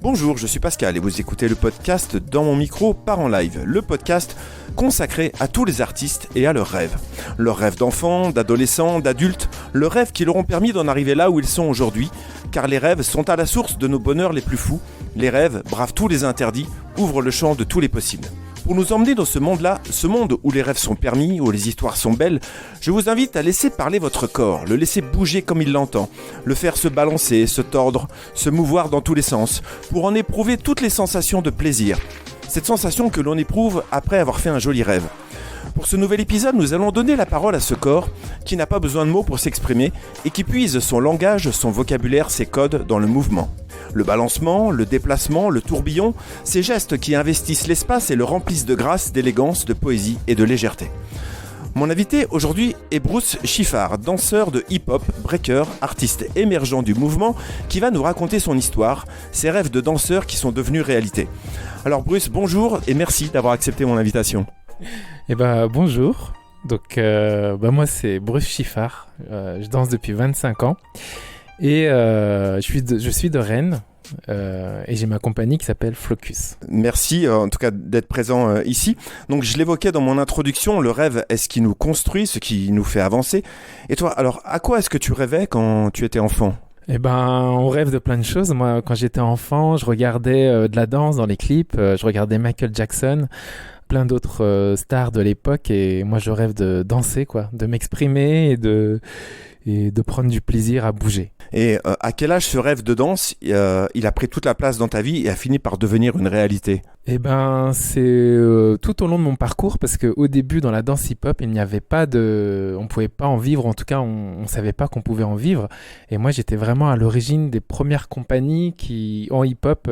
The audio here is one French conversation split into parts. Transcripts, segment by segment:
Bonjour, je suis Pascal et vous écoutez le podcast Dans mon micro part en live, le podcast consacré à tous les artistes et à leurs rêves. Leurs rêves d'enfants, d'adolescents, d'adultes, leurs rêves qui leur ont permis d'en arriver là où ils sont aujourd'hui, car les rêves sont à la source de nos bonheurs les plus fous. Les rêves bravent tous les interdits, ouvrent le champ de tous les possibles. Pour nous emmener dans ce monde-là, ce monde où les rêves sont permis, où les histoires sont belles, je vous invite à laisser parler votre corps, le laisser bouger comme il l'entend, le faire se balancer, se tordre, se mouvoir dans tous les sens, pour en éprouver toutes les sensations de plaisir. Cette sensation que l'on éprouve après avoir fait un joli rêve. Pour ce nouvel épisode, nous allons donner la parole à ce corps qui n'a pas besoin de mots pour s'exprimer et qui puise son langage, son vocabulaire, ses codes dans le mouvement. Le balancement, le déplacement, le tourbillon, ces gestes qui investissent l'espace et le remplissent de grâce, d'élégance, de poésie et de légèreté. Mon invité aujourd'hui est Bruce Chiffard, danseur de hip-hop, breaker, artiste émergent du mouvement, qui va nous raconter son histoire, ses rêves de danseur qui sont devenus réalité. Alors Bruce, bonjour et merci d'avoir accepté mon invitation. Bonjour. Donc moi c'est Bruce Chiffard, je danse depuis 25 ans et je suis de Rennes. Et j'ai ma compagnie qui s'appelle Flocus. Merci en tout cas d'être présent ici. Donc je l'évoquais dans mon introduction, le rêve est ce qui nous construit, ce qui nous fait avancer. Et toi, alors à quoi est-ce que tu rêvais quand tu étais enfant ? On rêve de plein de choses. Moi, quand j'étais enfant, je regardais de la danse dans les clips, je regardais Michael Jackson, plein d'autres stars de l'époque, et moi je rêve de danser, de m'exprimer et de prendre du plaisir à bouger. Et à quel âge ce rêve de danse, il a pris toute la place dans ta vie et a fini par devenir une réalité ? C'est tout au long de mon parcours, parce qu'au début, dans la danse hip-hop, on ne pouvait pas en vivre, en tout cas, on ne savait pas qu'on pouvait en vivre. Et moi, j'étais vraiment à l'origine des premières compagnies en hip-hop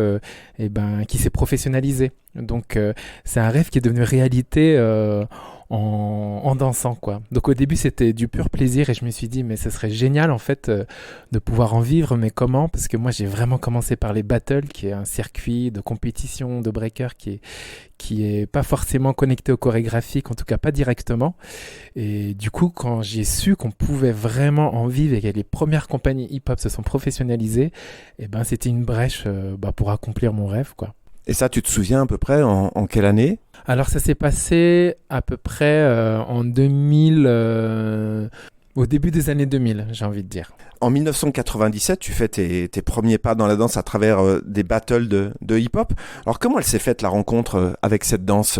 qui s'est professionnalisée. Donc, c'est un rêve qui est devenu réalité en dansant, Donc au début c'était du pur plaisir et je me suis dit mais ce serait génial en fait de pouvoir en vivre, mais comment ? Parce que moi j'ai vraiment commencé par les battles, qui est un circuit de compétition de breaker qui est pas forcément connecté au chorégraphique, en tout cas pas directement. Et du coup quand j'ai su qu'on pouvait vraiment en vivre et que les premières compagnies hip-hop se sont professionnalisées, c'était une brèche pour accomplir mon rêve, Et ça, tu te souviens à peu près en quelle année ? Alors ça s'est passé à peu près en 2000, au début des années 2000, j'ai envie de dire. En 1997, tu fais tes premiers pas dans la danse à travers des battles de hip-hop. Alors comment elle s'est faite la rencontre avec cette danse ?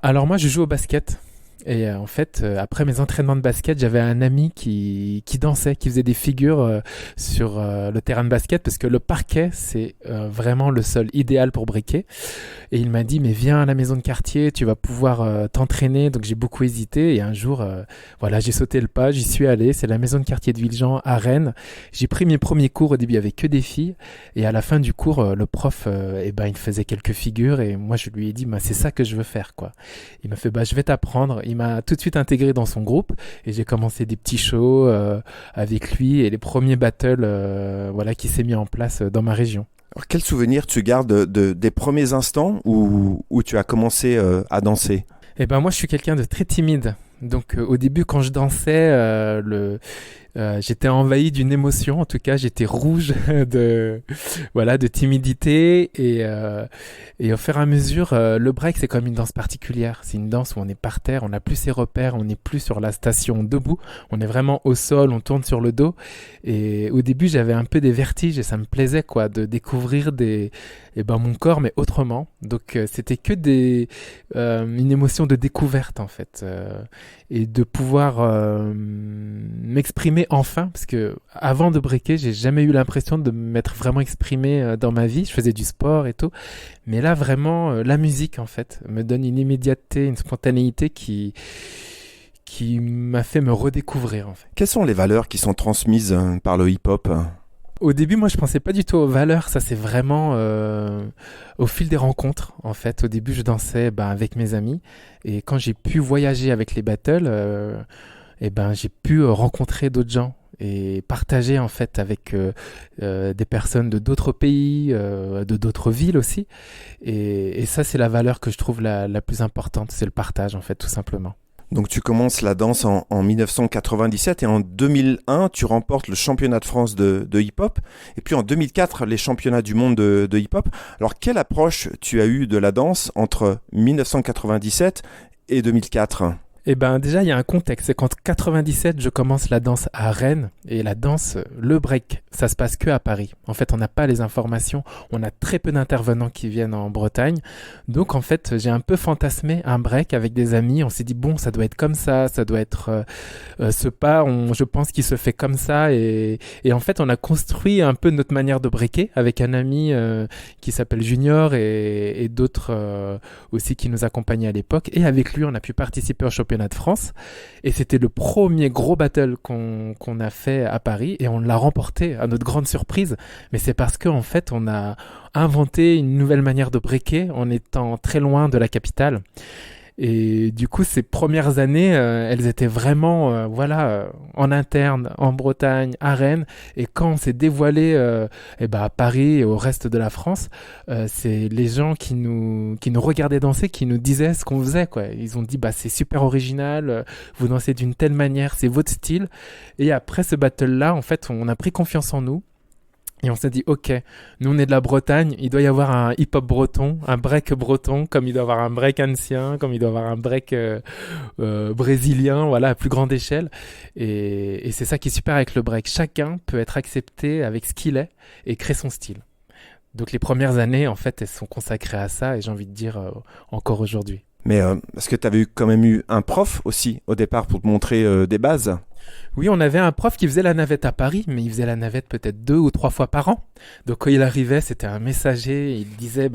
Alors moi je joue au basket. Et en fait, après mes entraînements de basket, j'avais un ami qui dansait, qui faisait des figures sur le terrain de basket, parce que le parquet, c'est vraiment le sol idéal pour breaker. Et il m'a dit, mais viens à la maison de quartier, tu vas pouvoir t'entraîner. Donc j'ai beaucoup hésité et un jour, j'ai sauté le pas, j'y suis allé. C'est la maison de quartier de Villejean à Rennes. J'ai pris mes premiers cours, au début il n'y avait que des filles. Et à la fin du cours, le prof, il faisait quelques figures et moi je lui ai dit, c'est ça que je veux faire, Il m'a fait, je vais t'apprendre. Il m'a tout de suite intégré dans son groupe et j'ai commencé des petits shows avec lui et les premiers battles qui s'est mis en place dans ma région. Alors, quel souvenir tu gardes des premiers instants où tu as commencé à danser ? Moi je suis quelqu'un de très timide. Donc au début quand je dansais, j'étais envahi d'une émotion, en tout cas j'étais rouge de timidité et au fur et à mesure, le break c'est comme une danse particulière, c'est une danse où on est par terre, on n'a plus ses repères, on n'est plus sur la station debout, on est vraiment au sol, on tourne sur le dos et au début j'avais un peu des vertiges et ça me plaisait de découvrir mon corps mais autrement, donc c'était que une émotion de découverte en fait. Et de pouvoir m'exprimer enfin, parce que avant de breaker, j'ai jamais eu l'impression de m'être vraiment exprimé dans ma vie. Je faisais du sport et tout, mais là vraiment la musique en fait me donne une immédiateté, une spontanéité qui m'a fait me redécouvrir en fait. Quelles sont les valeurs qui sont transmises par le hip-hop ? Au début, moi, je pensais pas du tout aux valeurs. Ça, c'est vraiment au fil des rencontres, en fait. Au début, je dansais avec mes amis. Et quand j'ai pu voyager avec les battles, j'ai pu rencontrer d'autres gens et partager, en fait, avec des personnes de d'autres pays, de d'autres villes aussi. Et ça, c'est la valeur que je trouve la plus importante. C'est le partage, en fait, tout simplement. Donc tu commences la danse en 1997 et en 2001, tu remportes le championnat de France de hip-hop. Et puis en 2004, les championnats du monde de hip-hop. Alors quelle approche tu as eue de la danse entre 1997 et 2004 ? Eh ben déjà, il y a un contexte. C'est qu'en 97, je commence la danse à Rennes. Et la danse, le break, ça se passe que à Paris. En fait, on n'a pas les informations. On a très peu d'intervenants qui viennent en Bretagne. Donc, en fait, j'ai un peu fantasmé un break avec des amis. On s'est dit, bon, ça doit être comme ça doit être ce pas. Je pense qu'il se fait comme ça. Et en fait, on a construit un peu notre manière de breaker avec un ami qui s'appelle Junior et d'autres aussi qui nous accompagnaient à l'époque. Et avec lui, on a pu participer au championnat de France et c'était le premier gros battle qu'on a fait à Paris et on l'a remporté à notre grande surprise, mais c'est parce qu'en fait on a inventé une nouvelle manière de breaker en étant très loin de la capitale. Et du coup, ces premières années, elles étaient vraiment en interne, en Bretagne, à Rennes. Et quand on s'est dévoilé à Paris et au reste de la France, c'est les gens qui nous regardaient danser, qui nous disaient ce qu'on faisait, quoi. Ils ont dit, c'est super original, vous dansez d'une telle manière, c'est votre style. Et après ce battle-là, en fait, on a pris confiance en nous. Et on s'est dit, ok, nous on est de la Bretagne, il doit y avoir un hip-hop breton, un break breton, comme il doit y avoir un break ancien, comme il doit y avoir un break brésilien, voilà, à plus grande échelle. Et c'est ça qui est super avec le break. Chacun peut être accepté avec ce qu'il est et créer son style. Donc les premières années, en fait, elles sont consacrées à ça et j'ai envie de dire encore aujourd'hui. Mais est-ce que tu avais quand même eu un prof aussi au départ pour te montrer des bases ? Oui, on avait un prof qui faisait la navette à Paris, mais il faisait la navette peut-être 2 ou 3 fois par an. Donc quand il arrivait, c'était un messager, il disait,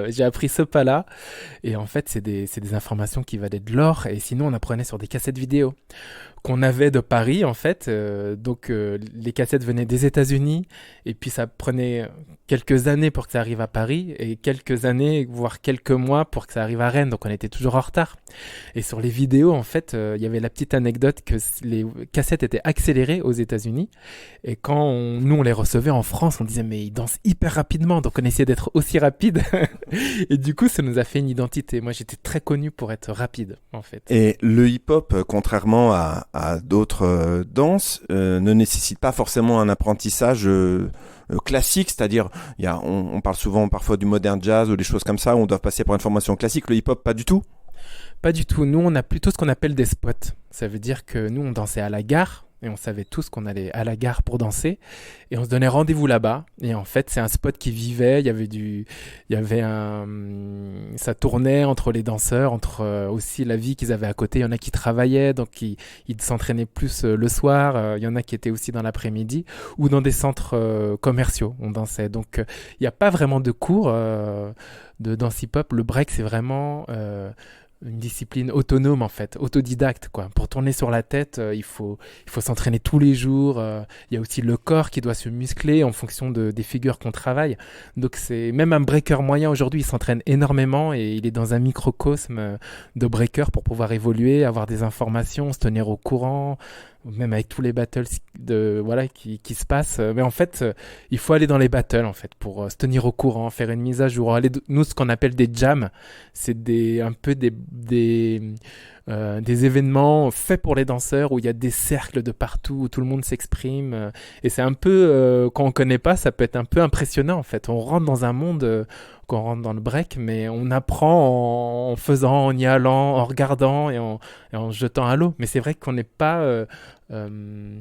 j'ai appris ce pas-là. Et en fait, c'est des informations qui valaient de l'or. Et sinon, on apprenait sur des cassettes vidéo qu'on avait de Paris, en fait. Les cassettes venaient des États-Unis. Et puis, ça prenait quelques années pour que ça arrive à Paris. Et quelques années, voire quelques mois pour que ça arrive à Rennes. Donc, on était toujours en retard. Et sur les vidéos, en fait, il y avait la petite anecdote que les cassettes étaient accélérées aux États-Unis. Et quand nous, on les recevait en France, on disait, mais ils dansent hyper rapidement. Donc, on essayait d'être aussi rapide. Et du coup, ça nous a fait une identité. Moi, j'étais très connu pour être rapide, en fait. Et le hip-hop, contrairement à d'autres danses, ne nécessite pas forcément un apprentissage classique, c'est-à-dire on parle souvent parfois du modern jazz ou des choses comme ça où on doit passer par une formation classique. Le hip-hop, pas du tout ? Pas du tout. Nous, on a plutôt ce qu'on appelle des spots. Ça veut dire que nous, on dansait à la gare. Et on savait tous qu'on allait à la gare pour danser. Et on se donnait rendez-vous là-bas. Et en fait, c'est un spot qui vivait. Ça tournait entre les danseurs, entre aussi la vie qu'ils avaient à côté. Il y en a qui travaillaient, donc ils s'entraînaient plus le soir. Il y en a qui étaient aussi dans l'après-midi ou dans des centres commerciaux. On dansait. Donc, il n'y a pas vraiment de cours de danse hip-hop. Le break, c'est vraiment une discipline autonome en fait, autodidacte quoi. Pour tourner sur la tête, il faut s'entraîner tous les jours. Il y a aussi le corps qui doit se muscler en fonction des figures qu'on travaille. Donc c'est même un breaker moyen aujourd'hui, il s'entraîne énormément et il est dans un microcosme de breaker pour pouvoir évoluer, avoir des informations, se tenir au courant. Même avec tous les battles qui se passent. Mais en fait, il faut aller dans les battles en fait pour se tenir au courant, faire une mise à jour. Nous, ce qu'on appelle des jams, c'est des événements faits pour les danseurs où il y a des cercles de partout, où tout le monde s'exprime. Et c'est un peu, quand on connaît pas, ça peut être un peu impressionnant en fait. On rentre dans un monde, quand on rentre dans le break, mais on apprend en faisant, en y allant, en regardant et en jetant à l'eau. Mais c'est vrai qu'on n'est pas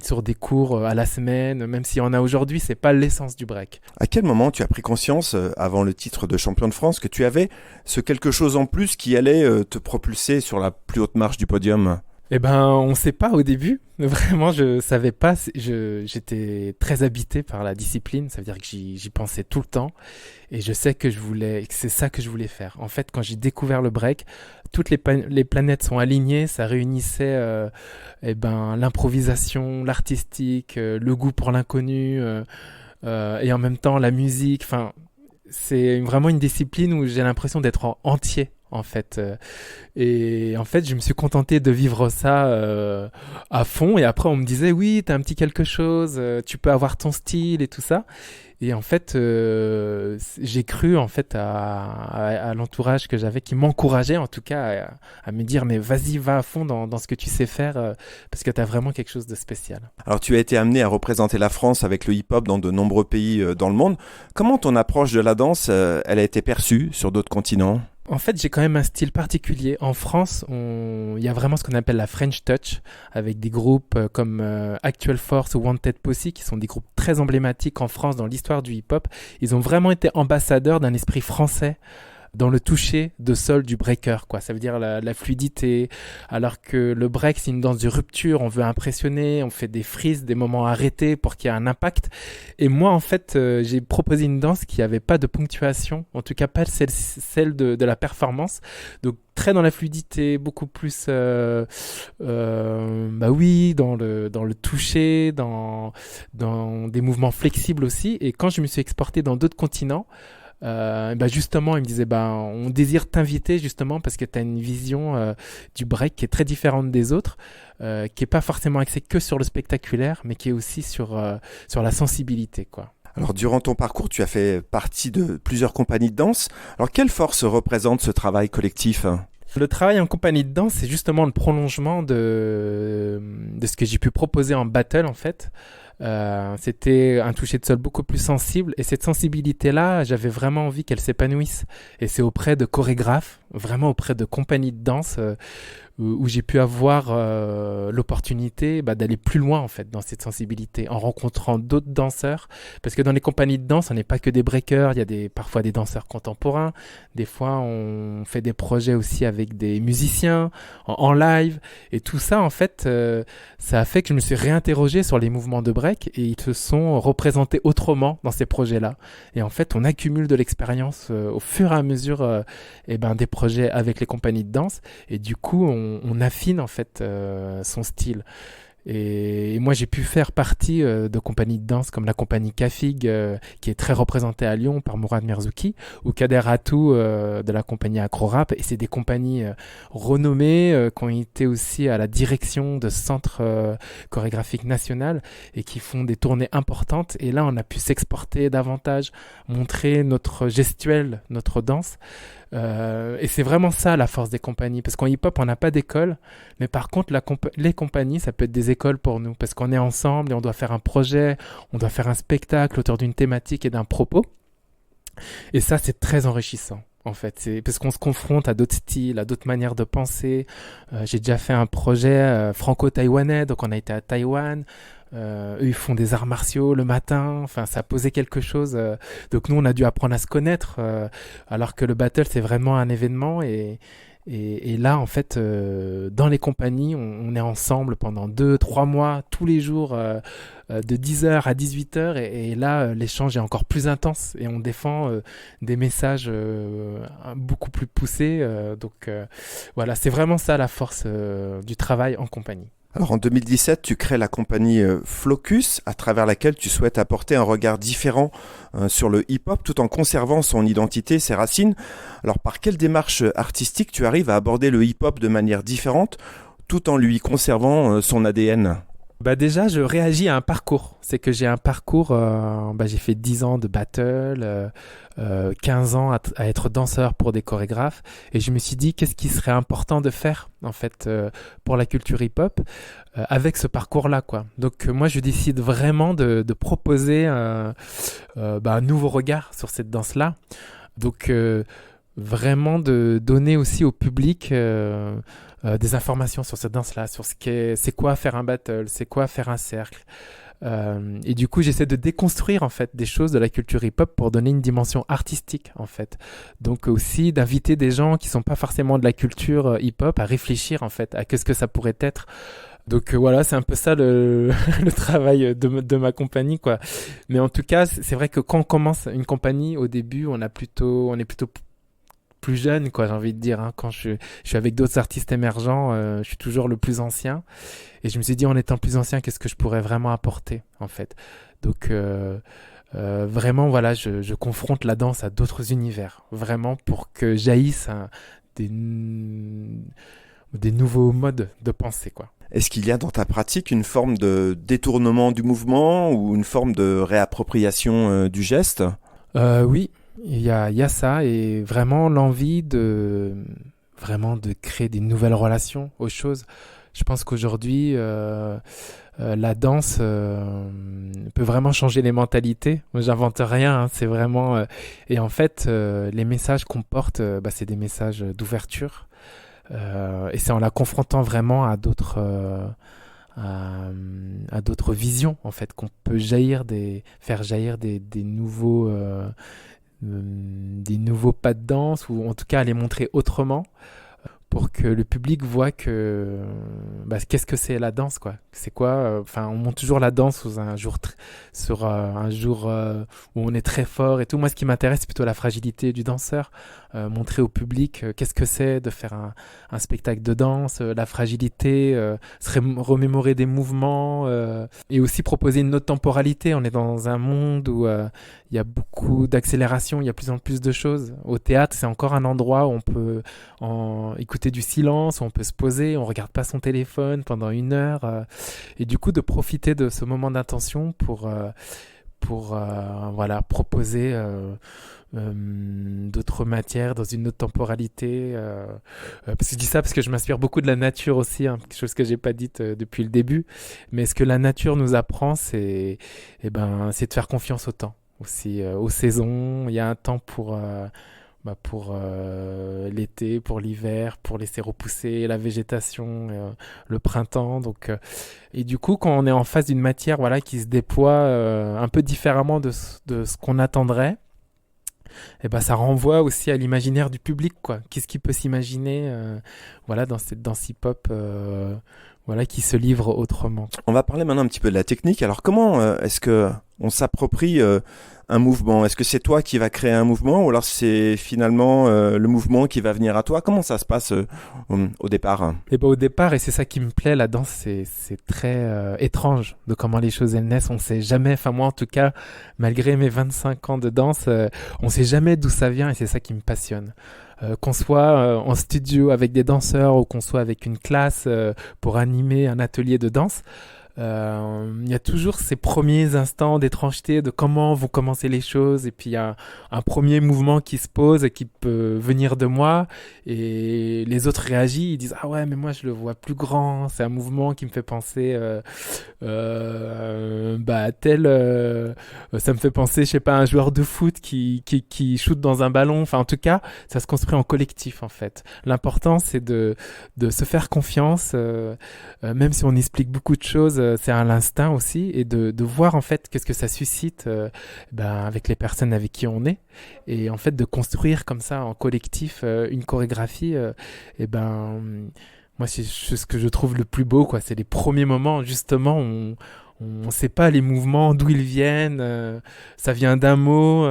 sur des cours à la semaine, même s'il y en a aujourd'hui, c'est pas l'essence du break. À quel moment tu as pris conscience, avant le titre de champion de France, que tu avais ce quelque chose en plus qui allait te propulser sur la plus haute marche du podium ? Eh ben, on sait pas au début. Vraiment, je savais pas. J'étais très habité par la discipline. Ça veut dire que j'y pensais tout le temps. Et je sais que c'est ça que je voulais faire. En fait, quand j'ai découvert le break, toutes les planètes sont alignées. Ça réunissait, l'improvisation, l'artistique, le goût pour l'inconnu, et en même temps la musique. Enfin, c'est vraiment une discipline où j'ai l'impression d'être entier. en fait. Et en fait, je me suis contenté de vivre ça à fond. Et après, on me disait, oui, t'as un petit quelque chose, tu peux avoir ton style et tout ça. Et en fait, j'ai cru en fait à l'entourage que j'avais qui m'encourageait en tout cas à me dire mais vas-y, va à fond dans ce que tu sais faire parce que tu as vraiment quelque chose de spécial. Alors tu as été amené à représenter la France avec le hip-hop dans de nombreux pays dans le monde. Comment ton approche de la danse, elle a été perçue sur d'autres continents ? En fait, j'ai quand même un style particulier. En France, il y a vraiment ce qu'on appelle la French Touch, avec des groupes comme Actual Force ou Wanted Posse, qui sont des groupes très emblématiques en France dans l'histoire du hip-hop. Ils ont vraiment été ambassadeurs d'un esprit français dans le toucher de sol du breaker, quoi. Ça veut dire la fluidité. Alors que le break, c'est une danse de rupture. On veut impressionner, on fait des freezes, des moments arrêtés pour qu'il y ait un impact. Et moi, en fait, j'ai proposé une danse qui avait pas de ponctuation. En tout cas, pas celle de la performance. Donc, très dans la fluidité, beaucoup plus, bah oui, dans le toucher, dans des mouvements flexibles aussi. Et quand je me suis exporté dans d'autres continents, bah justement, il me disait, bah, on désire t'inviter justement parce que tu as une vision du break qui est très différente des autres, qui est pas forcément axée que sur le spectaculaire, mais qui est aussi sur la sensibilité, quoi. Alors, durant ton parcours, tu as fait partie de plusieurs compagnies de danse. Alors, quelle force représente ce travail collectif ? Le travail en compagnie de danse, c'est justement le prolongement de ce que j'ai pu proposer en battle, en fait. C'était un toucher de sol beaucoup plus sensible et cette sensibilité-là, j'avais vraiment envie qu'elle s'épanouisse. Et c'est auprès de chorégraphes, vraiment auprès de compagnies de danse où j'ai pu avoir l'opportunité d'aller plus loin en fait dans cette sensibilité en rencontrant d'autres danseurs parce que dans les compagnies de danse on n'est pas que des breakers, il y a parfois des danseurs contemporains, des fois on fait des projets aussi avec des musiciens en live et tout ça en fait ça a fait que je me suis réinterrogé sur les mouvements de break et ils se sont représentés autrement dans ces projets-là et en fait on accumule de l'expérience au fur et à mesure des projets avec les compagnies de danse et du coup on affine en fait son style. Et moi j'ai pu faire partie de compagnies de danse comme la compagnie Kafig qui est très représentée à Lyon par Mourad Merzouki ou Kader Hatou de la compagnie Acrorap et c'est des compagnies renommées qui ont été aussi à la direction de centres chorégraphiques national et qui font des tournées importantes et là on a pu s'exporter davantage, montrer notre gestuelle, notre danse. Et c'est vraiment ça la force des compagnies parce qu'en hip-hop on n'a pas d'école mais par contre les compagnies ça peut être des écoles pour nous parce qu'on est ensemble et on doit faire un projet, on doit faire un spectacle autour d'une thématique et d'un propos et ça c'est très enrichissant en fait, c'est parce qu'on se confronte à d'autres styles, à d'autres manières de penser. J'ai déjà fait un projet franco-taïwanais, donc on a été à Taïwan. Eux, ils font des arts martiaux le matin. Enfin, ça posait quelque chose. Donc nous, on a dû apprendre à se connaître, alors que le battle, c'est vraiment un événement. Et là, en fait, dans les compagnies, on est ensemble pendant 2-3 mois, tous les jours, de 10h à 18h. Et là, l'échange est encore plus intense et on défend des messages beaucoup plus poussés. Donc voilà, c'est vraiment ça la force du travail en compagnie. Alors en 2017, tu crées la compagnie Flocus, à travers laquelle tu souhaites apporter un regard différent sur le hip-hop tout en conservant son identité, ses racines. Alors par quelle démarche artistique tu arrives à aborder le hip-hop de manière différente tout en lui conservant son ADN ? Bah déjà, je réagis à un parcours. C'est que j'ai un parcours, j'ai fait 10 ans de battle, 15 ans à être danseur pour des chorégraphes. Et je me suis dit, qu'est-ce qui serait important de faire, en fait, pour la culture hip-hop avec ce parcours-là, quoi. Donc, moi, je décide vraiment de proposer un nouveau regard sur cette danse-là. Donc, vraiment de donner aussi au public des informations sur cette danse-là, sur c'est quoi faire un battle, c'est quoi faire un cercle. Et du coup, j'essaie de déconstruire en fait des choses de la culture hip-hop pour donner une dimension artistique en fait. Donc aussi d'inviter des gens qui sont pas forcément de la culture hip-hop à réfléchir en fait à qu'est-ce que ça pourrait être. Donc voilà, c'est un peu ça le travail de ma compagnie quoi. Mais en tout cas, c'est vrai que quand on commence une compagnie, au début, on est plutôt plus jeune, quoi, j'ai envie de dire. Hein. Quand je suis avec d'autres artistes émergents, je suis toujours le plus ancien. Et je me suis dit, en étant plus ancien, qu'est-ce que je pourrais vraiment apporter, en fait. Donc, vraiment, voilà, je confronte la danse à d'autres univers. Vraiment, pour que jaillisse des nouveaux modes de pensée, quoi. Est-ce qu'il y a dans ta pratique une forme de détournement du mouvement ou une forme de réappropriation du geste? Oui, il y a ça et vraiment l'envie vraiment de créer des nouvelles relations aux choses. Je pense qu'aujourd'hui, la danse peut vraiment changer les mentalités. Moi, j'invente rien, hein, c'est vraiment... et en fait, les messages qu'on porte, c'est des messages d'ouverture. Et c'est en la confrontant vraiment à d'autres visions, en fait, qu'on peut faire jaillir des nouveaux pas de danse, ou en tout cas les montrer autrement, pour que le public voit qu'est-ce que c'est la danse, quoi. C'est quoi, enfin, on monte toujours la danse sur un jour où on est très fort et tout. Moi, ce qui m'intéresse, c'est plutôt la fragilité du danseur. Montrer au public qu'est-ce que c'est de faire un spectacle de danse, la fragilité, remémorer des mouvements, et aussi proposer une autre temporalité. On est dans un monde où il y a beaucoup d'accélération, il y a de plus en plus de choses. Au théâtre, c'est encore un endroit où on peut écouter du silence, où on peut se poser, on regarde pas son téléphone pendant 1 heure, et du coup de profiter de ce moment d'intention pour proposer d'autres matières dans une autre temporalité, parce que je dis ça parce que je m'inspire beaucoup de la nature aussi, hein, quelque chose que j'ai pas dit depuis le début, mais ce que la nature nous apprend, c'est de faire confiance au temps aussi, aux saisons. Il y a un temps pour l'été, pour l'hiver, pour laisser repousser la végétation, le printemps. Donc, et du coup, quand on est en face d'une matière, voilà, qui se déploie un peu différemment de ce qu'on attendrait, ça renvoie aussi à l'imaginaire du public, quoi. Qu'est-ce qu'il peut s'imaginer, dans cette danse hip-hop, qui se livre autrement. On va parler maintenant un petit peu de la technique. Alors, comment est-ce que on s'approprie un mouvement? Est-ce que c'est toi qui vas créer un mouvement ou alors c'est finalement le mouvement qui va venir à toi? Comment ça se passe au départ? Au départ, et c'est ça qui me plaît, la danse, c'est très étrange de comment les choses elles naissent. On sait jamais, enfin moi en tout cas, malgré mes 25 ans de danse, on sait jamais d'où ça vient et c'est ça qui me passionne. Qu'on soit en studio avec des danseurs ou qu'on soit avec une classe pour animer un atelier de danse, il y a toujours ces premiers instants d'étrangeté de comment vont commencer les choses, et puis il y a un premier mouvement qui se pose et qui peut venir de moi et les autres réagissent, ils disent ah ouais mais moi je le vois plus grand, c'est un mouvement qui me fait penser à tel ça me fait penser, je sais pas, un joueur de foot qui shoot dans un ballon. Enfin en tout cas ça se construit en collectif en fait. L'important c'est de se faire confiance, même si on explique beaucoup de choses, c'est à l'instinct aussi, et de voir en fait qu'est-ce que ça suscite avec les personnes avec qui on est, et en fait de construire comme ça en collectif une chorégraphie. Moi c'est ce que je trouve le plus beau, quoi. C'est les premiers moments justement où on sait pas les mouvements d'où ils viennent, ça vient d'un mot,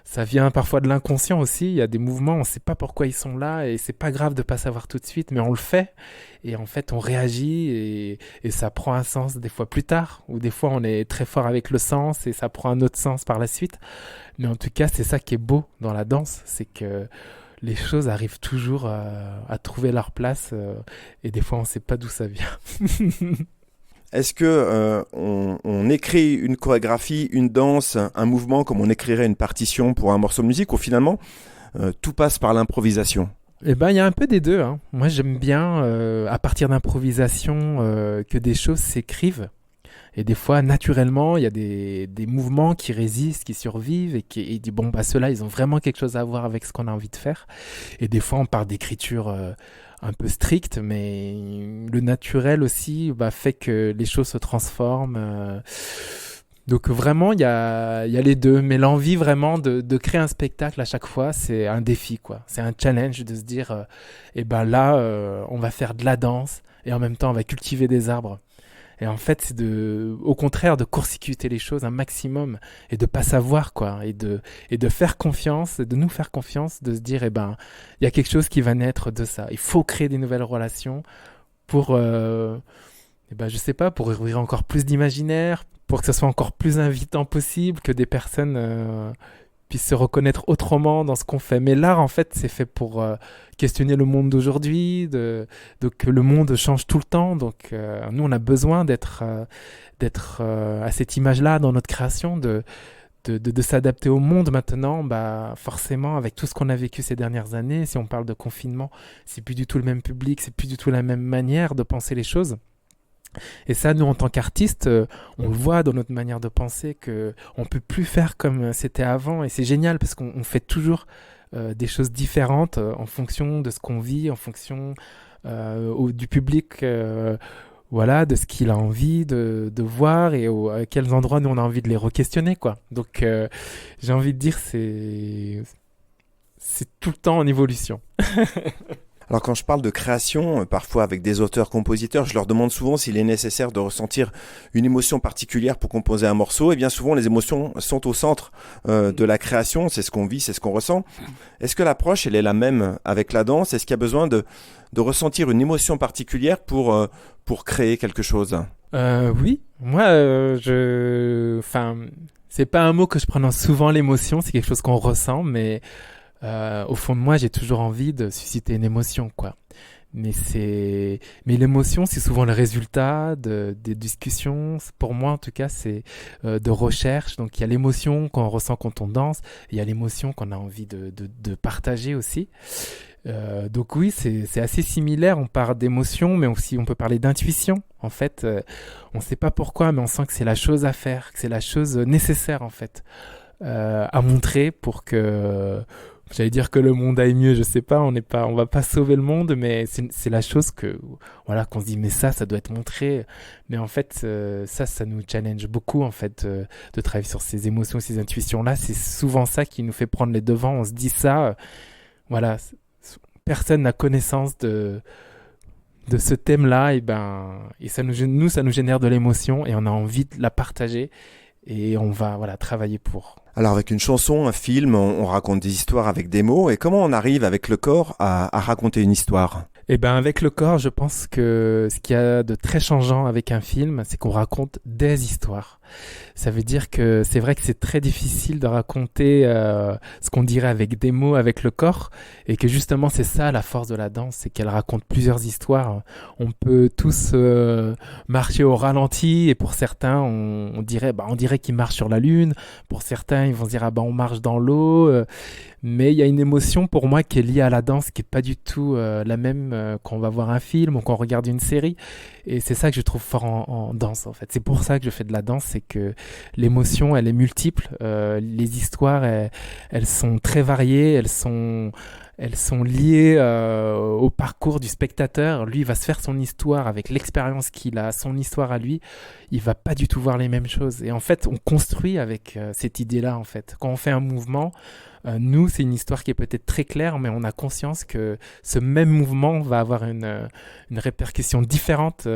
ça vient parfois de l'inconscient aussi. Il y a des mouvements, on ne sait pas pourquoi ils sont là et c'est pas grave de pas savoir tout de suite, mais on le fait et en fait on réagit et ça prend un sens des fois plus tard, ou des fois on est très fort avec le sens et ça prend un autre sens par la suite. Mais en tout cas, c'est ça qui est beau dans la danse, c'est que les choses arrivent toujours à trouver leur place, et des fois on ne sait pas d'où ça vient. Est-ce que on écrit une chorégraphie, une danse, un mouvement comme on écrirait une partition pour un morceau de musique, ou finalement tout passe par l'improvisation? Il y a un peu des deux, hein. Moi j'aime bien à partir d'improvisation que des choses s'écrivent. Et des fois, naturellement, il y a des mouvements qui résistent, qui survivent, et dit bon, ceux-là, ils ont vraiment quelque chose à voir avec ce qu'on a envie de faire. Et des fois, on part d'écriture un peu stricte, mais le naturel aussi fait que les choses se transforment. Donc vraiment, il y a les deux. Mais l'envie vraiment de créer un spectacle à chaque fois, c'est un défi, quoi. C'est un challenge de se dire, on va faire de la danse, et en même temps, on va cultiver des arbres. Et en fait, c'est au contraire de court-circuiter les choses un maximum et de pas savoir, quoi, et de faire confiance, de nous faire confiance, de se dire, il y a quelque chose qui va naître de ça. Il faut créer des nouvelles relations pour, je sais pas, pour ouvrir encore plus d'imaginaire, pour que ce soit encore plus invitant possible, que des personnes puissent se reconnaître autrement dans ce qu'on fait. Mais l'art, en fait, c'est fait pour questionner le monde d'aujourd'hui, que le monde change tout le temps. Donc, nous, on a besoin d'être à cette image-là dans notre création, de s'adapter au monde maintenant. Forcément, avec tout ce qu'on a vécu ces dernières années, si on parle de confinement, c'est plus du tout le même public, c'est plus du tout la même manière de penser les choses. Et ça, nous, en tant qu'artistes, on le voit dans notre manière de penser qu'on peut plus faire comme c'était avant. Et c'est génial parce qu'on fait toujours des choses différentes en fonction de ce qu'on vit, en fonction du public, voilà, de ce qu'il a envie de voir et à quels endroits nous on a envie de les re-questionner, quoi. Donc, j'ai envie de dire, c'est tout le temps en évolution. Alors quand je parle de création, parfois avec des auteurs-compositeurs, je leur demande souvent s'il est nécessaire de ressentir une émotion particulière pour composer un morceau. Et bien souvent, les émotions sont au centre de la création. C'est ce qu'on vit, c'est ce qu'on ressent. Est-ce que l'approche, elle est la même avec la danse? Est-ce qu'il y a besoin de ressentir une émotion particulière pour créer quelque chose? Oui, moi, c'est pas un mot que je prononce souvent, l'émotion. C'est quelque chose qu'on ressent, mais au fond de moi, j'ai toujours envie de susciter une émotion, quoi. Mais l'émotion, c'est souvent le résultat des discussions. Pour moi, en tout cas, c'est de recherche. Donc, il y a l'émotion qu'on ressent quand on danse. Il y a l'émotion qu'on a envie de partager aussi. Donc oui, c'est assez similaire. On parle d'émotion, mais aussi on peut parler d'intuition. En fait, on ne sait pas pourquoi, mais on sent que c'est la chose à faire, que c'est la chose nécessaire, en fait, à montrer pour que... J'allais dire que le monde aille mieux, je sais pas, on va pas sauver le monde, mais c'est la chose voilà, qu'on se dit, mais ça doit être montré. Mais en fait, ça nous challenge beaucoup, en fait, de travailler sur ces émotions, ces intuitions-là. C'est souvent ça qui nous fait prendre les devants. On se dit ça, voilà, personne n'a connaissance de ce thème-là, et ça nous génère de l'émotion, et on a envie de la partager, et on va, voilà, travailler pour. Alors avec une chanson, un film, on raconte des histoires avec des mots. Et comment on arrive avec le corps à raconter une histoire? Avec le corps, je pense que ce qu'il y a de très changeant avec un film, c'est qu'on raconte des histoires. Ça veut dire que c'est vrai que c'est très difficile de raconter ce qu'on dirait avec des mots, avec le corps, et que justement c'est ça la force de la danse, c'est qu'elle raconte plusieurs histoires. On peut tous marcher au ralenti, et pour certains on dirait qu'ils marchent sur la lune. Pour certains ils vont se dire on marche dans l'eau. Mais il y a une émotion pour moi qui est liée à la danse, qui est pas du tout la même quand on va voir un film ou quand on regarde une série. Et c'est ça que je trouve fort en danse, en fait. C'est pour ça que je fais de la danse, c'est que l'émotion, elle est multiple. Les histoires, elles sont très variées, elles sont liées au parcours du spectateur. Lui, il va se faire son histoire avec l'expérience qu'il a, son histoire à lui. Il va pas du tout voir les mêmes choses. Et en fait, on construit avec cette idée-là, en fait. Quand on fait un mouvement, nous, c'est une histoire qui est peut-être très claire, mais on a conscience que ce même mouvement va avoir une répercussion différente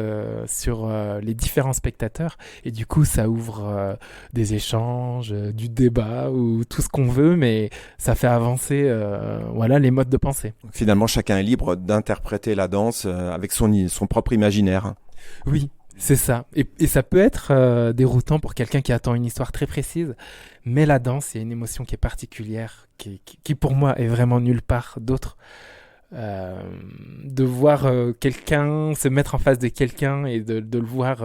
sur les différents spectateurs. Et du coup, ça ouvre des échanges, du débat ou tout ce qu'on veut, mais ça fait avancer les modes de pensée. Finalement, chacun est libre d'interpréter la danse avec son propre imaginaire. Oui. C'est ça. Et ça peut être déroutant pour quelqu'un qui attend une histoire très précise, mais la danse, c'est une émotion qui est particulière, qui pour moi est vraiment nulle part d'autre. De voir quelqu'un se mettre en face de quelqu'un et de le voir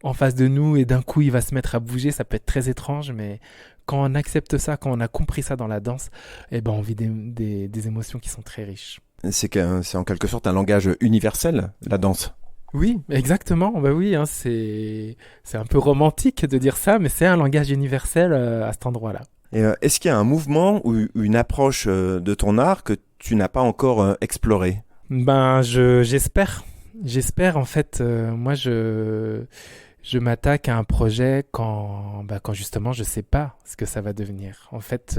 en face de nous, et d'un coup il va se mettre à bouger, ça peut être très étrange, mais quand on accepte ça, quand on a compris ça dans la danse, on vit des émotions qui sont très riches. C'est en quelque sorte un langage universel, la danse. Oui, exactement. Oui, c'est un peu romantique de dire ça, mais c'est un langage universel à cet endroit-là. Et est-ce qu'il y a un mouvement ou une approche de ton art que tu n'as pas encore exploré? J'espère. J'espère, en fait. Moi, je m'attaque à un projet quand justement je sais pas ce que ça va devenir. En fait,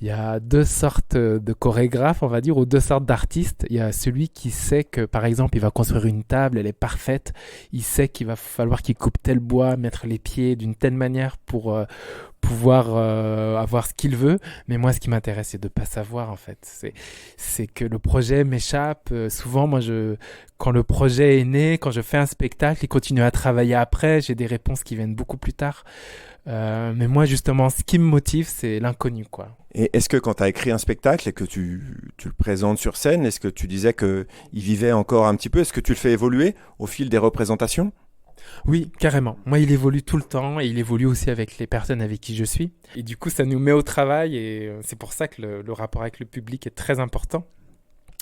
il y a deux sortes de chorégraphes, on va dire, ou deux sortes d'artistes. Il y a celui qui sait que, par exemple, il va construire une table, elle est parfaite. Il sait qu'il va falloir qu'il coupe tel bois, mettre les pieds d'une telle manière pour pouvoir avoir ce qu'il veut. Mais moi, ce qui m'intéresse, c'est de pas savoir, en fait. C'est que le projet m'échappe. Souvent, moi, quand le projet est né, quand je fais un spectacle, il continue à travailler après. J'ai des réponses qui viennent beaucoup plus tard. Mais moi, justement, ce qui me motive, c'est l'inconnu, quoi. Et est-ce que quand tu as écrit un spectacle et que tu le présentes sur scène, est-ce que tu disais qu'il vivait encore un petit peu? Est-ce que tu le fais évoluer au fil des représentations? Oui, carrément. Moi, il évolue tout le temps et il évolue aussi avec les personnes avec qui je suis. Et du coup, ça nous met au travail et c'est pour ça que le rapport avec le public est très important.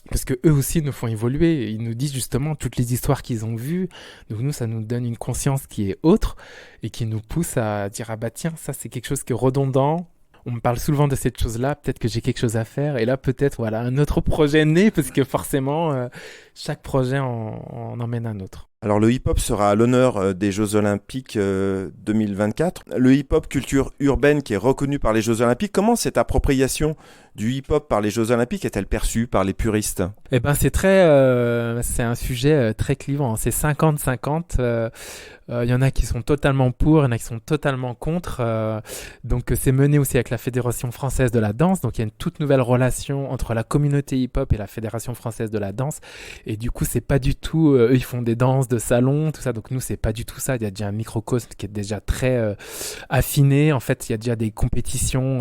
Parce que eux aussi nous font évoluer. Ils nous disent justement toutes les histoires qu'ils ont vues. Donc nous, ça nous donne une conscience qui est autre et qui nous pousse à dire ah bah tiens, ça c'est quelque chose qui est redondant. On me parle souvent de cette chose-là. Peut-être que j'ai quelque chose à faire. Et là, peut-être voilà un autre projet né parce que forcément, chaque projet en emmène un autre. Alors le hip-hop sera à l'honneur des Jeux Olympiques 2024. Le hip-hop, culture urbaine qui est reconnue par les Jeux Olympiques, comment cette appropriation du hip-hop par les Jeux Olympiques est-elle perçue par les puristes? Eh ben c'est c'est un sujet très clivant. C'est 50-50. Il y en a qui sont totalement pour, il y en a qui sont totalement contre. Donc c'est mené aussi avec la Fédération française de la danse. Donc il y a une toute nouvelle relation entre la communauté hip-hop et la Fédération française de la danse. Et du coup c'est pas du tout, eux ils font des danses de salon, tout ça. Donc nous c'est pas du tout ça. Il y a déjà un microcosme qui est déjà très affiné. En fait il y a déjà des compétitions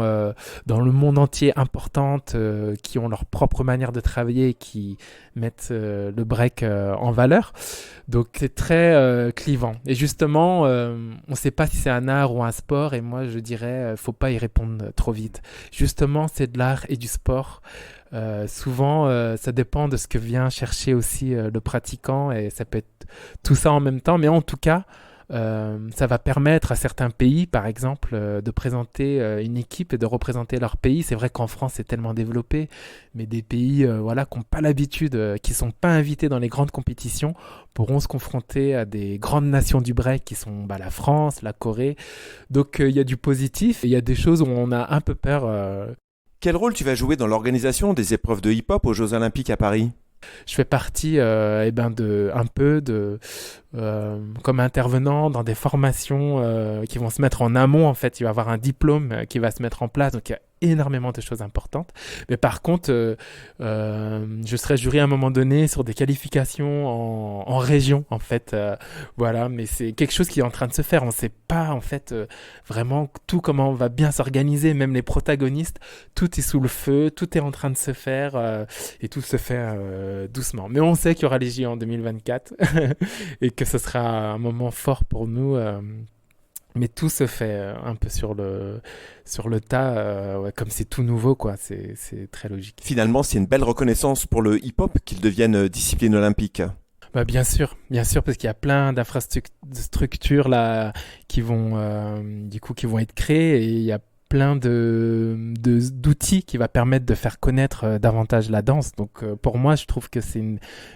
dans le monde entier importantes qui ont leur propre manière de travailler et qui mettent le break en valeur. Donc c'est très clivant. Et justement, on ne sait pas si c'est un art ou un sport. Et moi, je dirais, faut pas y répondre trop vite. Justement, c'est de l'art et du sport. Souvent, ça dépend de ce que vient chercher aussi le pratiquant. Et ça peut être tout ça en même temps. Mais en tout cas, ça va permettre à certains pays, par exemple, de présenter une équipe et de représenter leur pays. C'est vrai qu'en France, c'est tellement développé, mais des pays voilà, qui n'ont pas l'habitude, qui ne sont pas invités dans les grandes compétitions, pourront se confronter à des grandes nations du break qui sont la France, la Corée. Donc, il y a du positif et il y a des choses où on a un peu peur. Quel rôle tu vas jouer dans l'organisation des épreuves de hip-hop aux Jeux Olympiques à Paris? Je fais partie comme intervenant dans des formations qui vont se mettre en amont. En fait, il va y avoir un diplôme qui va se mettre en place. Donc, il y a énormément de choses importantes. Mais par contre, je serai jury à un moment donné sur des qualifications en région, en fait. Voilà, mais c'est quelque chose qui est en train de se faire. On ne sait pas, en fait, vraiment tout comment on va bien s'organiser. Même les protagonistes, tout est sous le feu, tout est en train de se faire et tout se fait doucement. Mais on sait qu'il y aura les JO en 2024 et que ce sera un moment fort pour nous. Mais tout se fait un peu sur le tas, ouais, comme c'est tout nouveau, quoi. C'est très logique. Finalement, c'est une belle reconnaissance pour le hip-hop qu'il devienne discipline olympique. Bah, bien sûr, parce qu'il y a plein d'infrastructures là qui vont être créées et il y a plein d'outils qui va permettre de faire connaître davantage la danse. Donc pour moi, je trouve que c'est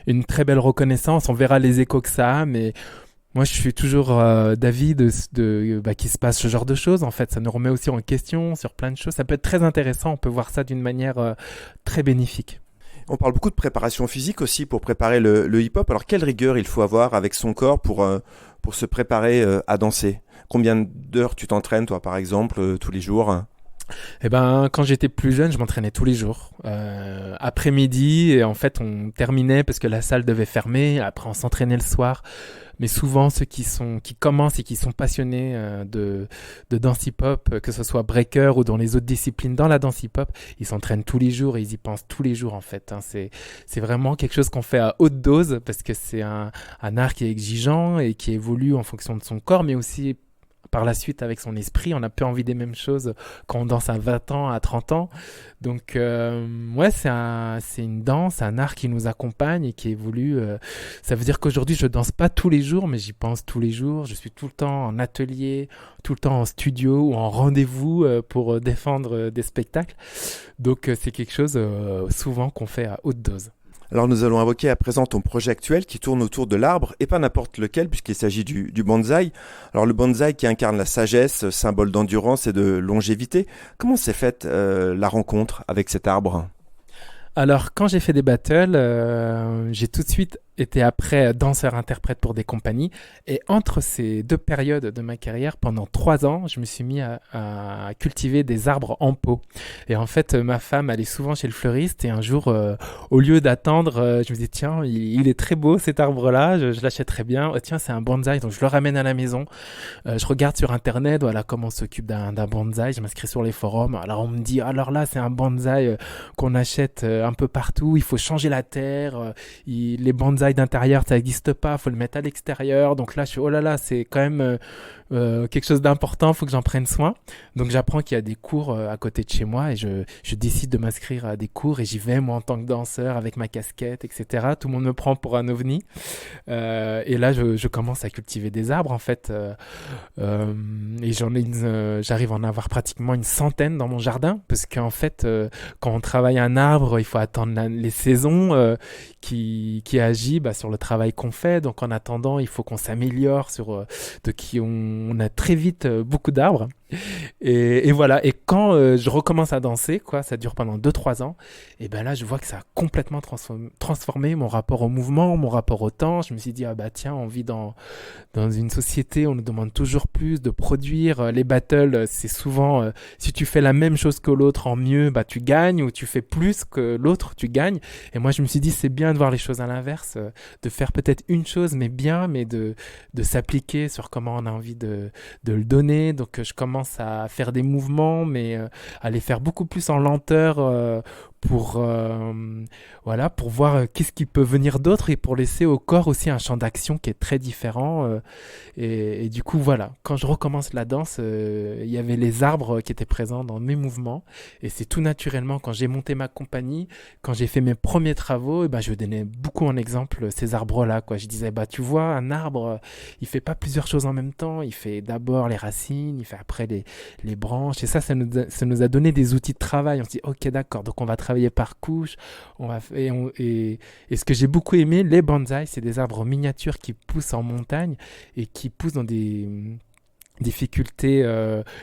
une très belle reconnaissance. On verra les échos que ça a, mais moi, je suis toujours d'avis qu'il se passe ce genre de choses. En fait, ça nous remet aussi en question sur plein de choses. Ça peut être très intéressant. On peut voir ça d'une manière très bénéfique. On parle beaucoup de préparation physique aussi pour préparer le hip-hop. Alors, quelle rigueur il faut avoir avec son corps pour se préparer à danser? Combien d'heures tu t'entraînes, toi, par exemple, tous les jours? Eh ben, quand j'étais plus jeune, je m'entraînais tous les jours. Après-midi, et en fait, on terminait parce que la salle devait fermer. Après, on s'entraînait le soir. Mais souvent, ceux qui commencent et qui sont passionnés de danse hip-hop, que ce soit breaker ou dans les autres disciplines dans la danse hip-hop, ils s'entraînent tous les jours et ils y pensent tous les jours, en fait. C'est vraiment quelque chose qu'on fait à haute dose parce que c'est un art qui est exigeant et qui évolue en fonction de son corps, mais aussi par la suite avec son esprit. On n'a pas envie des mêmes choses quand on danse à 20 ans, à 30 ans. Donc ouais, c'est une danse, un art qui nous accompagne et qui évolue. Ça veut dire qu'aujourd'hui je danse pas tous les jours, mais j'y pense tous les jours. Je suis tout le temps en atelier, tout le temps en studio ou en rendez-vous pour défendre des spectacles. Donc c'est quelque chose souvent qu'on fait à haute dose. Alors nous allons évoquer à présent ton projet actuel qui tourne autour de l'arbre, et pas n'importe lequel puisqu'il s'agit du bonsaï. Alors le bonsaï qui incarne la sagesse, symbole d'endurance et de longévité. Comment s'est faite la rencontre avec cet arbre ? Alors quand j'ai fait des battles, j'ai tout de suite été après danseur-interprète pour des compagnies. Et entre ces deux périodes de ma carrière, pendant 3 ans, je me suis mis à cultiver des arbres en pot. Et en fait, ma femme allait souvent chez le fleuriste et un jour, au lieu d'attendre, je me disais, tiens, il est très beau cet arbre-là, je l'achèterais bien. Oh, tiens, c'est un bonsaï, donc je le ramène à la maison. Je regarde sur Internet, voilà, comment on s'occupe d'un bonsaï. Je m'inscris sur les forums. Alors on me dit, alors là, c'est un bonsaï qu'on achète un peu partout. Il faut changer la terre. Les bonsaïs d'intérieur, ça n'existe pas. Il faut le mettre à l'extérieur. Donc là, je suis, oh là là, c'est quand même quelque chose d'important. Il faut que j'en prenne soin. Donc j'apprends qu'il y a des cours à côté de chez moi et je décide de m'inscrire à des cours et j'y vais moi en tant que danseur avec ma casquette, etc. Tout le monde me prend pour un ovni. Et là, je commence à cultiver des arbres en fait. Et j'arrive à en avoir pratiquement une centaine dans mon jardin parce qu'en fait, quand on travaille un arbre, il faut attendre les saisons qui agit sur le travail qu'on fait. Donc en attendant, il faut qu'on s'améliore on a très vite beaucoup d'arbres. Et voilà. Et quand je recommence à danser, quoi, ça dure pendant 2-3 ans, et ben là, je vois que ça a complètement transformé mon rapport au mouvement, mon rapport au temps. Je me suis dit, ah bah tiens, on vit dans une société, on nous demande toujours plus de produire. Les battles, c'est souvent, si tu fais la même chose que l'autre en mieux, bah tu gagnes, ou tu fais plus que l'autre, tu gagnes. Et moi, je me suis dit, c'est bien de voir les choses à l'inverse, de faire peut-être une chose, mais bien, mais de s'appliquer sur comment on a envie de le donner. Donc, je commence à faire des mouvements, mais à les faire beaucoup plus en lenteur pour voir qu'est-ce qui peut venir d'autre et pour laisser au corps aussi un champ d'action qui est très différent. Et du coup, voilà, quand je recommence la danse, il y avait les arbres qui étaient présents dans mes mouvements. Et c'est tout naturellement, quand j'ai monté ma compagnie, quand j'ai fait mes premiers travaux, je donnais beaucoup en exemple ces arbres-là, quoi. Je disais, tu vois, un arbre, il fait pas plusieurs choses en même temps. Il fait d'abord les racines, il fait après les branches. Et ça nous a donné des outils de travail. On se dit, ok, d'accord, donc on va travailler par couche. Et ce que j'ai beaucoup aimé, les bonsaïs, c'est des arbres miniatures qui poussent en montagne et qui poussent dans des difficultés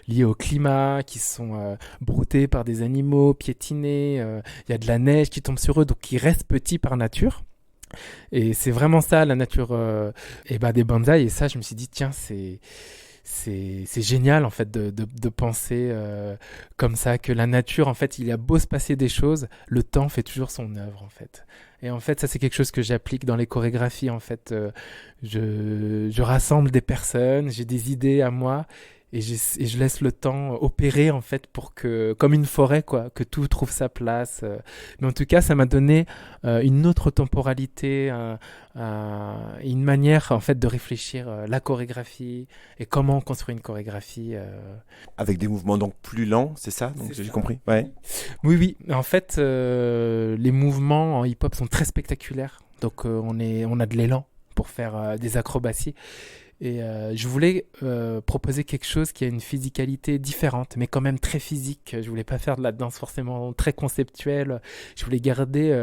liées au climat, qui sont broutés par des animaux, piétinés. Il y a de la neige qui tombe sur eux, donc ils restent petits par nature. Et c'est vraiment ça, la nature des bonsaïs. Et ça, je me suis dit, tiens, c'est génial en fait de penser comme ça, que la nature, en fait, il y a beau se passer des choses, le temps fait toujours son œuvre en fait. Et en fait, ça c'est quelque chose que j'applique dans les chorégraphies en fait. Je rassemble des personnes, j'ai des idées à moi. Et je laisse le temps opérer en fait pour que, comme une forêt quoi, que tout trouve sa place. Mais en tout cas, ça m'a donné une autre temporalité, une manière en fait de réfléchir la chorégraphie et comment construire une chorégraphie. Avec des mouvements donc plus lents, c'est ça? Donc j'ai compris. Ouais. Oui. En fait, les mouvements en hip-hop sont très spectaculaires. Donc on a de l'élan pour faire des acrobaties. Et je voulais proposer quelque chose qui a une physicalité différente, mais quand même très physique. Je voulais pas faire de la danse forcément très conceptuelle. Je voulais garder,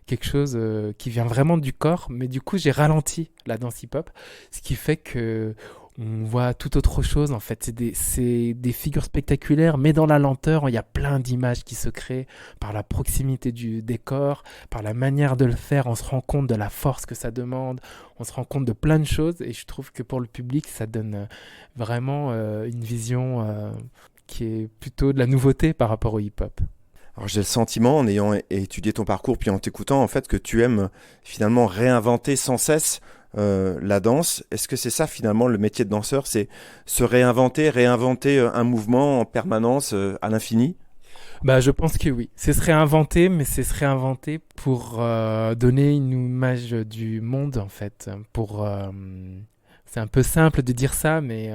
quelque chose qui vient vraiment du corps. Mais du coup, j'ai ralenti la danse hip-hop, ce qui fait que on voit tout autre chose en fait. C'est des figures spectaculaires, mais dans la lenteur, il y a plein d'images qui se créent par la proximité du décor, par la manière de le faire. On se rend compte de la force que ça demande, on se rend compte de plein de choses, et je trouve que pour le public, ça donne vraiment une vision qui est plutôt de la nouveauté par rapport au hip-hop. Alors j'ai le sentiment, en ayant étudié ton parcours puis en t'écoutant, en fait, que tu aimes finalement réinventer sans cesse la danse. Est-ce que c'est ça finalement le métier de danseur, c'est se réinventer un mouvement en permanence à l'infini? Je pense que oui. C'est se réinventer, mais c'est se réinventer pour donner une image du monde en fait. C'est un peu simple de dire ça, mais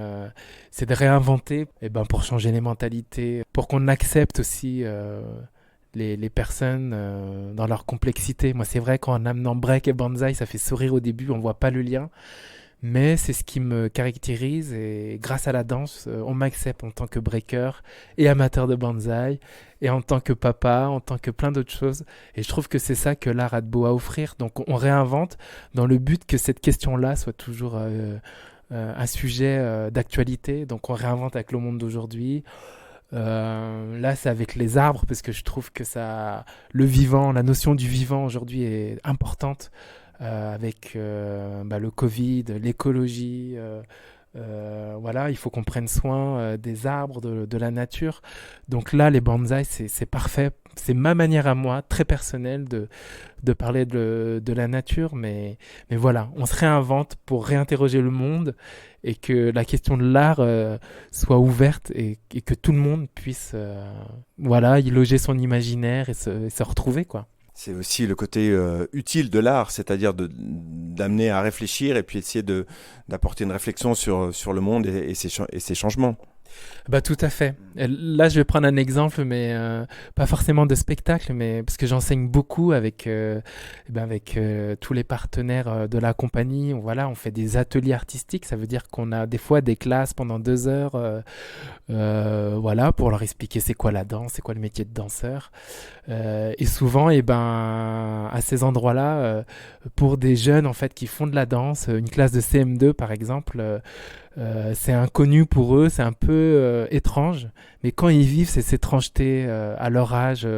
c'est de réinventer pour changer les mentalités, pour qu'on accepte aussi les personnes dans leur complexité. Moi, c'est vrai qu'en amenant break et bonsaï, ça fait sourire au début, on voit pas le lien. Mais c'est ce qui me caractérise, et grâce à la danse, on m'accepte en tant que breaker et amateur de bonsaï, et en tant que papa, en tant que plein d'autres choses. Et je trouve que c'est ça que l'art a de beau à offrir. Donc on réinvente dans le but que cette question-là soit toujours un sujet d'actualité. Donc on réinvente avec le monde d'aujourd'hui. Là, c'est avec les arbres parce que je trouve que le vivant, la notion du vivant aujourd'hui est importante avec le Covid, l'écologie. Voilà, il faut qu'on prenne soin des arbres, de la nature. Donc là, les bonsaïs, c'est parfait. C'est ma manière à moi, très personnelle, de parler de la nature. Mais voilà, on se réinvente pour réinterroger le monde et que la question de l'art soit ouverte et que tout le monde puisse voilà, y loger son imaginaire et se retrouver, quoi. C'est aussi le côté utile de l'art, c'est-à-dire d'amener à réfléchir et puis essayer d'apporter une réflexion sur le monde et ses changements. Bah tout à fait. Là, je vais prendre un exemple, mais pas forcément de spectacle, mais parce que j'enseigne beaucoup avec tous les partenaires de la compagnie. Voilà, on fait des ateliers artistiques. Ça veut dire qu'on a des fois des classes pendant 2 heures, voilà, pour leur expliquer c'est quoi la danse, c'est quoi le métier de danseur. Et souvent, à ces endroits-là, pour des jeunes en fait qui font de la danse, une classe de CM2 par exemple. C'est inconnu pour eux, c'est un peu étrange, mais quand ils vivent ces étrangetés à leur âge,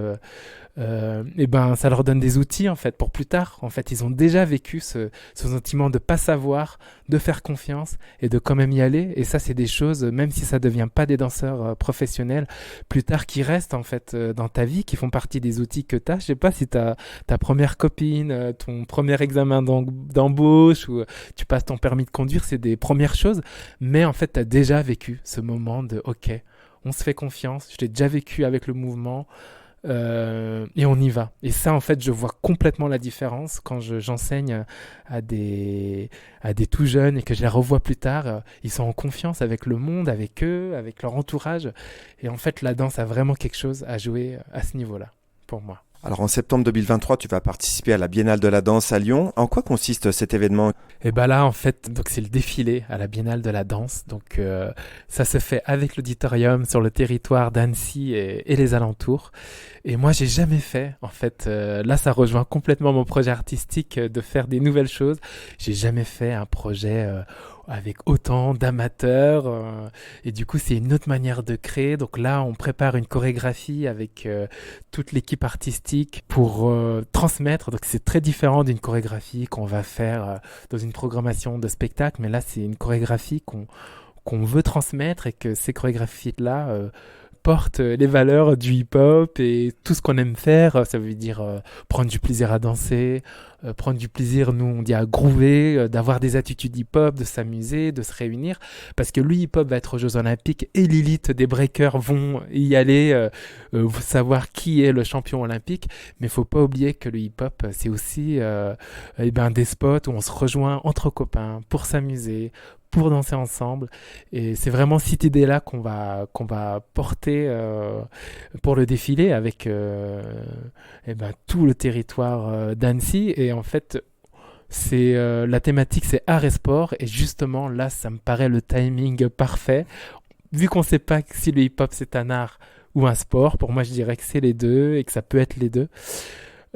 ça leur donne des outils en fait pour plus tard. En fait, ils ont déjà vécu ce sentiment de pas savoir, de faire confiance et de quand même y aller. Et ça, c'est des choses, même si ça devient pas des danseurs professionnels, plus tard qui restent en fait dans ta vie, qui font partie des outils que t'as. Je sais pas si t'as ta première copine, ton premier examen d'embauche ou tu passes ton permis de conduire, c'est des premières choses. Mais en fait, t'as déjà vécu ce moment de OK, on se fait confiance. Je l'ai déjà vécu avec le mouvement. Et on y va. Et ça, en fait, je vois complètement la différence quand j'enseigne à des tout jeunes et que je les revois plus tard. Ils sont en confiance avec le monde, avec eux, avec leur entourage. Et en fait, la danse a vraiment quelque chose à jouer à ce niveau-là, pour moi. Alors en septembre 2023, tu vas participer à la Biennale de la danse à Lyon. En quoi consiste cet événement ? Et là, en fait, donc c'est le défilé à la Biennale de la danse. Donc ça se fait avec l'auditorium sur le territoire d'Annecy et les alentours. Et moi, j'ai jamais fait. En fait, là, ça rejoint complètement mon projet artistique de faire des nouvelles choses. J'ai jamais fait un projet avec autant d'amateurs. Et du coup, c'est une autre manière de créer. Donc là, on prépare une chorégraphie avec toute l'équipe artistique pour transmettre. Donc c'est très différent d'une chorégraphie qu'on va faire dans une programmation de spectacle. Mais là, c'est une chorégraphie qu'on veut transmettre et que ces chorégraphies-là portent les valeurs du hip-hop et tout ce qu'on aime faire. Ça veut dire prendre du plaisir à danser, prendre du plaisir, nous on dit à groover, d'avoir des attitudes hip-hop, de s'amuser, de se réunir. Parce que le hip-hop va être aux Jeux Olympiques et l'élite des breakers vont y aller, savoir qui est le champion olympique. Mais il ne faut pas oublier que le hip-hop, c'est aussi des spots où on se rejoint entre copains pour s'amuser, pour danser ensemble. Et c'est vraiment cette idée-là qu'on va porter pour le défilé avec tout le territoire d'Annecy. Et en fait, c'est la thématique, c'est art et sport. Et justement, là, ça me paraît le timing parfait. Vu qu'on ne sait pas si le hip-hop, c'est un art ou un sport, pour moi, je dirais que c'est les deux et que ça peut être les deux.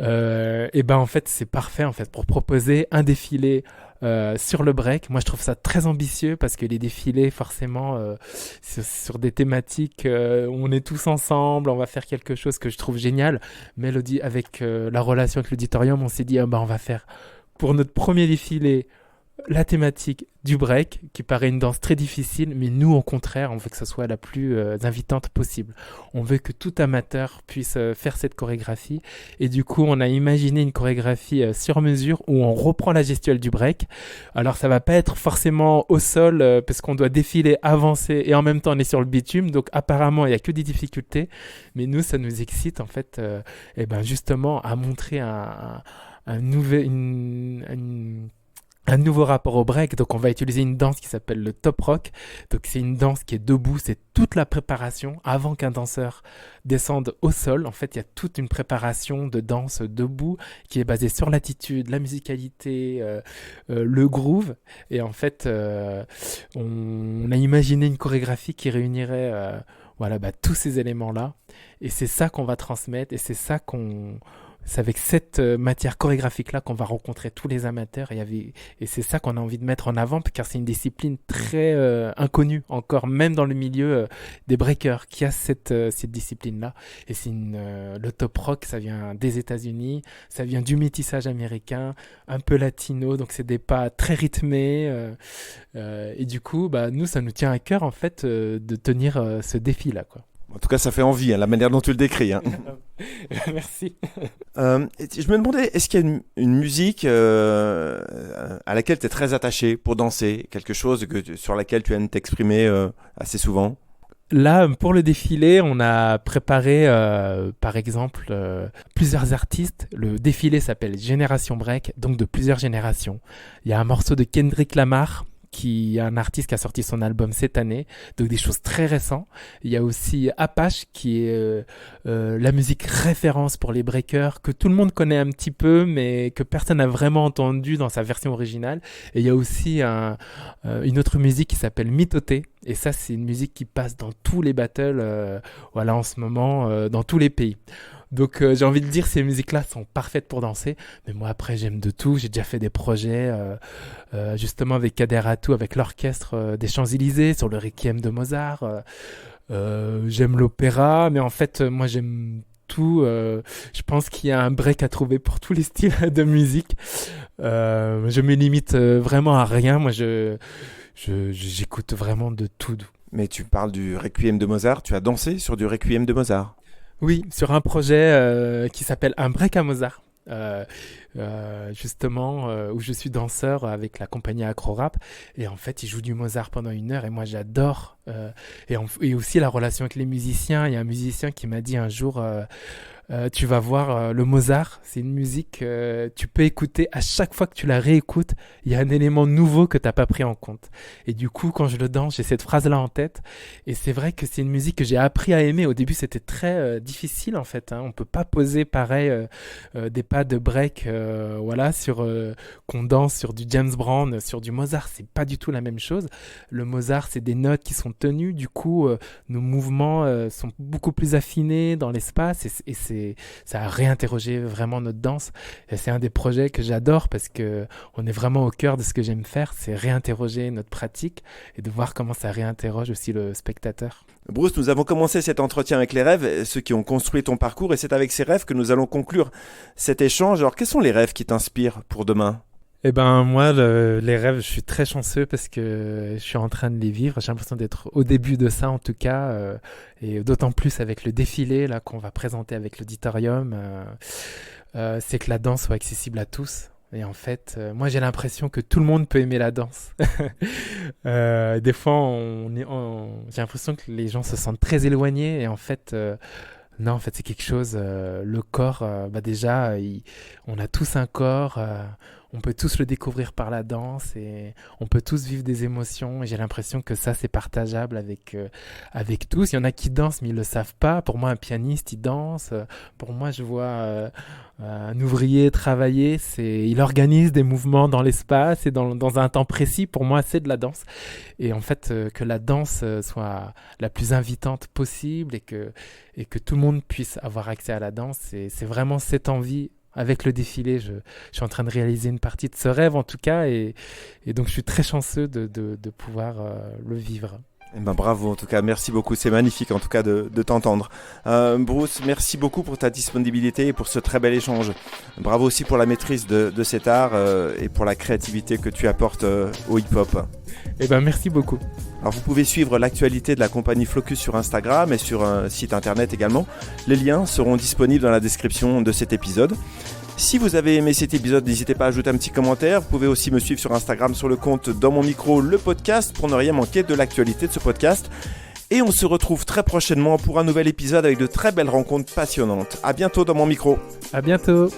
En fait, c'est parfait en fait pour proposer un défilé sur le break. Moi, je trouve ça très ambitieux parce que les défilés, forcément, sur des thématiques où on est tous ensemble, on va faire quelque chose que je trouve génial. Mélodie, avec la relation avec l'auditorium, on s'est dit, on va faire pour notre premier défilé la thématique du break, qui paraît une danse très difficile, mais nous, au contraire, on veut que ce soit la plus invitante possible. On veut que tout amateur puisse faire cette chorégraphie. Et du coup, on a imaginé une chorégraphie sur mesure où on reprend la gestuelle du break. Alors, ça va pas être forcément au sol, parce qu'on doit défiler, avancer, et en même temps, on est sur le bitume. Donc, apparemment, il y a que des difficultés. Mais nous, ça nous excite, en fait, justement, à montrer un nouveau rapport au break. Donc on va utiliser une danse qui s'appelle le top rock. Donc c'est une danse qui est debout, c'est toute la préparation avant qu'un danseur descende au sol. En fait, il y a toute une préparation de danse debout qui est basée sur l'attitude, la musicalité, le groove. Et en fait, on a imaginé une chorégraphie qui réunirait tous ces éléments-là. Et c'est ça qu'on va transmettre et c'est ça qu'on C'est avec cette matière chorégraphique-là qu'on va rencontrer tous les amateurs et c'est ça qu'on a envie de mettre en avant car c'est une discipline très inconnue encore, même dans le milieu des breakers qui a cette discipline-là. Et le top rock, ça vient des États-Unis, ça vient du métissage américain, un peu latino, donc c'est des pas très rythmés. Et du coup, nous, ça nous tient à cœur en fait de tenir ce défi-là, quoi. En tout cas, ça fait envie, la manière dont tu le décris. Merci. Je me demandais, est-ce qu'il y a une musique à laquelle tu es très attaché pour danser, quelque chose sur laquelle tu aimes t'exprimer assez souvent? Là, pour le défilé, on a préparé, par exemple, plusieurs artistes. Le défilé s'appelle Génération Break, donc de plusieurs générations. Il y a un morceau de Kendrick Lamar, qui est un artiste qui a sorti son album cette année, donc des choses très récentes. Il y a aussi Apache, qui est la musique référence pour les breakers, que tout le monde connaît un petit peu, mais que personne n'a vraiment entendu dans sa version originale. Et il y a aussi une autre musique qui s'appelle Mitoté, et ça, c'est une musique qui passe dans tous les battles, en ce moment, dans tous les pays. Donc j'ai envie de dire, ces musiques-là sont parfaites pour danser, mais moi après j'aime de tout. J'ai déjà fait des projets justement avec Kader Atou, avec l'orchestre des Champs-Élysées sur le Requiem de Mozart. J'aime l'opéra, mais en fait moi j'aime tout. Je pense qu'il y a un break à trouver pour tous les styles de musique. Je me limite vraiment à rien. Moi j'écoute vraiment de tout. Mais tu parles du Requiem de Mozart, tu as dansé sur du Requiem de Mozart? Oui, sur un projet qui s'appelle Un break à Mozart, justement, où je suis danseur avec la compagnie Acro-Rap. Et en fait, ils jouent du Mozart pendant 1 heure et moi j'adore. Et aussi la relation avec les musiciens. Il y a un musicien qui m'a dit un jour... tu vas voir le Mozart, c'est une musique tu peux écouter à chaque fois que tu la réécoutes, il y a un élément nouveau que t'as pas pris en compte. Et du coup, quand je le danse, j'ai cette phrase-là en tête. Et c'est vrai que c'est une musique que j'ai appris à aimer. Au début, c'était très difficile en fait. On peut pas poser pareil des pas de break, qu'on danse sur du James Brown, sur du Mozart. C'est pas du tout la même chose. Le Mozart, c'est des notes qui sont tenues. Du coup, nos mouvements sont beaucoup plus affinés dans l'espace et ça a réinterrogé vraiment notre danse. Et c'est un des projets que j'adore parce que on est vraiment au cœur de ce que j'aime faire, c'est réinterroger notre pratique et de voir comment ça réinterroge aussi le spectateur. Bruce, nous avons commencé cet entretien avec les rêves, ceux qui ont construit ton parcours, et c'est avec ces rêves que nous allons conclure cet échange. Alors, quels sont les rêves qui t'inspirent pour demain ? Eh ben moi, les rêves, je suis très chanceux parce que je suis en train de les vivre. J'ai l'impression d'être au début de ça en tout cas, et d'autant plus avec le défilé là qu'on va présenter avec l'auditorium. C'est que la danse soit accessible à tous. Et en fait, moi j'ai l'impression que tout le monde peut aimer la danse. Des fois, j'ai l'impression que les gens se sentent très éloignés et en fait... Non, en fait, c'est quelque chose. Le corps, déjà, on a tous un corps. On peut tous le découvrir par la danse et on peut tous vivre des émotions. Et j'ai l'impression que ça, c'est partageable avec tous. Il y en a qui dansent, mais ils le savent pas. Pour moi, un pianiste, il danse. Pour moi, je vois un ouvrier travailler. Il organise des mouvements dans l'espace et dans un temps précis. Pour moi, c'est de la danse. Et en fait, que la danse soit la plus invitante possible et que tout le monde puisse avoir accès à la danse. C'est vraiment cette envie. Avec le défilé, je suis en train de réaliser une partie de ce rêve en tout cas. Et donc, je suis très chanceux de pouvoir le vivre. Eh ben, bravo, en tout cas, merci beaucoup. C'est magnifique en tout cas de t'entendre. Bruce, merci beaucoup pour ta disponibilité et pour ce très bel échange. Bravo aussi pour la maîtrise de cet art et pour la créativité que tu apportes au hip-hop. Eh ben, merci beaucoup. Alors vous pouvez suivre l'actualité de la compagnie Flocus sur Instagram et sur un site internet également. Les liens seront disponibles dans la description de cet épisode. Si vous avez aimé cet épisode, n'hésitez pas à ajouter un petit commentaire. Vous pouvez aussi me suivre sur Instagram sur le compte Dans mon micro, le podcast, pour ne rien manquer de l'actualité de ce podcast. Et on se retrouve très prochainement pour un nouvel épisode avec de très belles rencontres passionnantes. À bientôt dans mon micro. À bientôt.